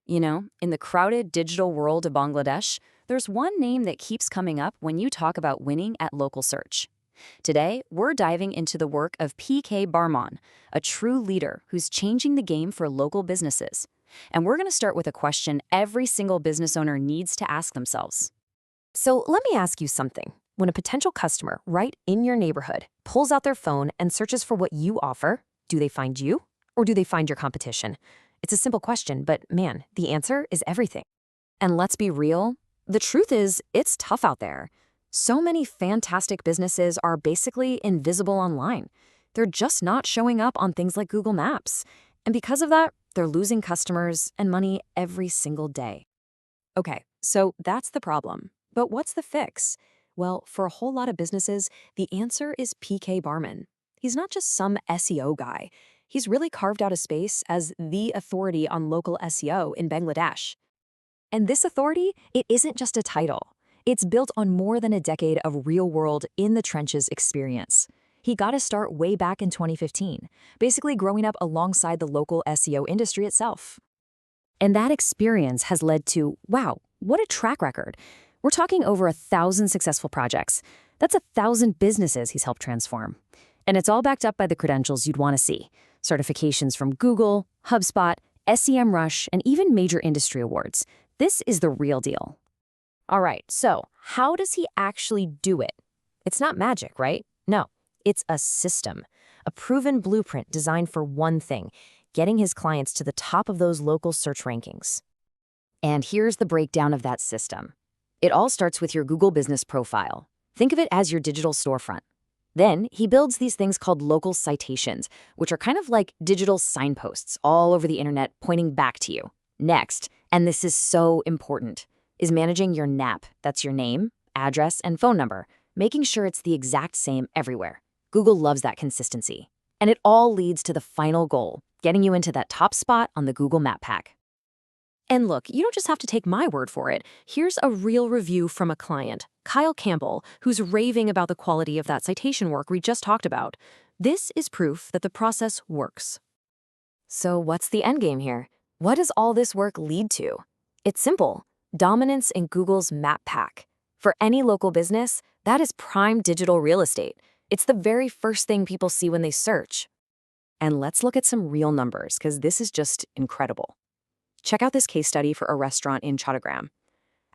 In the crowded digital world of Bangladesh, there's one name that keeps coming up when you talk about winning at local search. Today, we're diving into the work of PK Barmon, a true leader who's changing the game for local businesses. And we're going to start with a question every single business owner needs to ask themselves. So let me ask you something. When a potential customer right in your neighborhood pulls out their phone and searches for what you offer, do they find you or do they find your competition? It's a simple question, but man, the answer is everything. And let's be real, the truth is, it's tough out there. So many fantastic businesses are basically invisible online. They're just not showing up on things like Google Maps. And because of that, they're losing customers and money every single day. Okay, so that's the problem. But what's the fix? Well, for a whole lot of businesses, the answer is PK Barmon. He's not just some SEO guy. He's really carved out a space as the authority on local SEO in Bangladesh. And this authority, it isn't just a title. It's built on more than a decade of real-world, in-the-trenches experience. He got his start way back in 2015, basically growing up alongside the local SEO industry itself. And that experience has led to, wow, what a track record. We're talking over 1,000 successful projects. That's 1,000 businesses he's helped transform. And it's all backed up by the credentials you'd want to see. Certifications from Google, HubSpot, SEMrush, and even major industry awards. This is the real deal. All right, so how does he actually do it? It's not magic, right? No, it's a system, a proven blueprint designed for one thing, getting his clients to the top of those local search rankings. And here's the breakdown of that system. It all starts with your Google business profile. Think of it as your digital storefront. Then he builds these things called local citations, which are kind of like digital signposts all over the internet pointing back to you. Next, and this is so important, is managing your NAP. That's your name, address, and phone number, making sure it's the exact same everywhere. Google loves that consistency. And it all leads to the final goal, getting you into that top spot on the Google Map Pack. And look, you don't just have to take my word for it. Here's a real review from a client, Kyle Campbell, who's raving about the quality of that citation work we just talked about. This is proof that the process works. So what's the endgame here? What does all this work lead to? It's simple. Dominance in Google's Map Pack. For any local business, that is prime digital real estate. It's the very first thing people see when they search. And let's look at some real numbers, because this is just incredible. Check out this case study for a restaurant in Chattogram.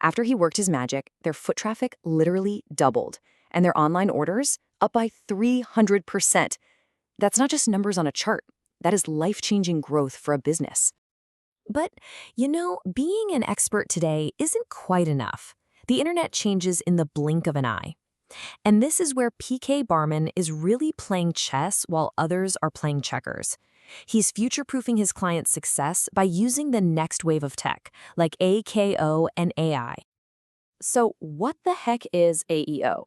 After he worked his magic, their foot traffic literally doubled, and their online orders up by 300%. That's not just numbers on a chart. That is life-changing growth for a business. But, being an expert today isn't quite enough. The internet changes in the blink of an eye. And this is where PK Barmon is really playing chess while others are playing checkers. He's future-proofing his clients' success by using the next wave of tech, like AKO and AI. So what the heck is AEO?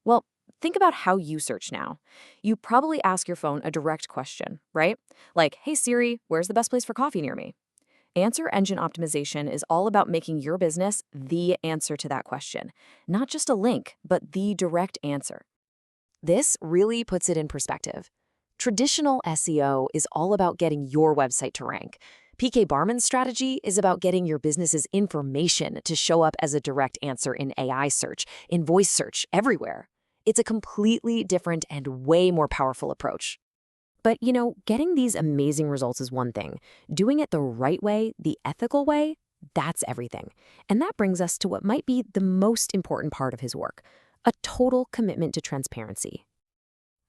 Well, think about how you search now. You probably ask your phone a direct question, right? Like, hey Siri, where's the best place for coffee near me? Answer engine optimization is all about making your business the answer to that question. Not just a link, but the direct answer. This really puts it in perspective. Traditional SEO is all about getting your website to rank. PK Barmon's strategy is about getting your business's information to show up as a direct answer in AI search, in voice search, everywhere. It's a completely different and way more powerful approach. But, getting these amazing results is one thing. Doing it the right way, the ethical way, that's everything. And that brings us to what might be the most important part of his work, a total commitment to transparency.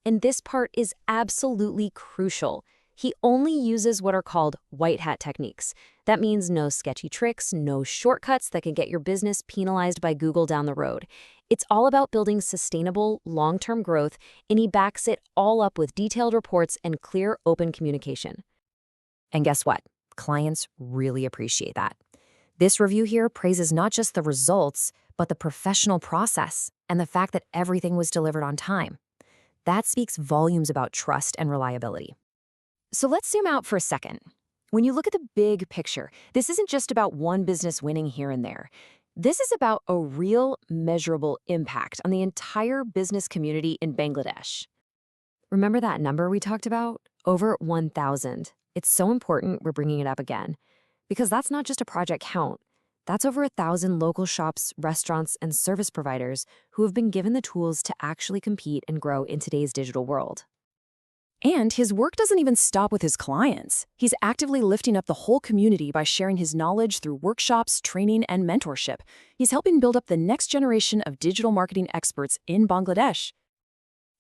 And this part is absolutely crucial. He only uses what are called white hat techniques. That means no sketchy tricks, no shortcuts that can get your business penalized by Google down the road. It's all about building sustainable, long-term growth, and he backs it all up with detailed reports and clear, open communication. And guess what? Clients really appreciate that. This review here praises not just the results, but the professional process and the fact that everything was delivered on time. That speaks volumes about trust and reliability. So let's zoom out for a second. When you look at the big picture, this isn't just about one business winning here and there. This is about a real, measurable impact on the entire business community in Bangladesh. Remember that number we talked about? Over 1,000. It's so important we're bringing it up again. Because that's not just a project count. That's over 1,000 local shops, restaurants, and service providers who have been given the tools to actually compete and grow in today's digital world. And his work doesn't even stop with his clients. He's actively lifting up the whole community by sharing his knowledge through workshops, training, and mentorship. He's helping build up the next generation of digital marketing experts in Bangladesh.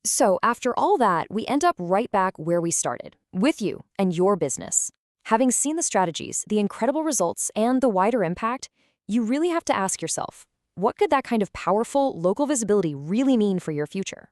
So, after all that, we end up right back where we started, with you and your business. Having seen the strategies, the incredible results, and the wider impact, you really have to ask yourself, what could that kind of powerful local visibility really mean for your future?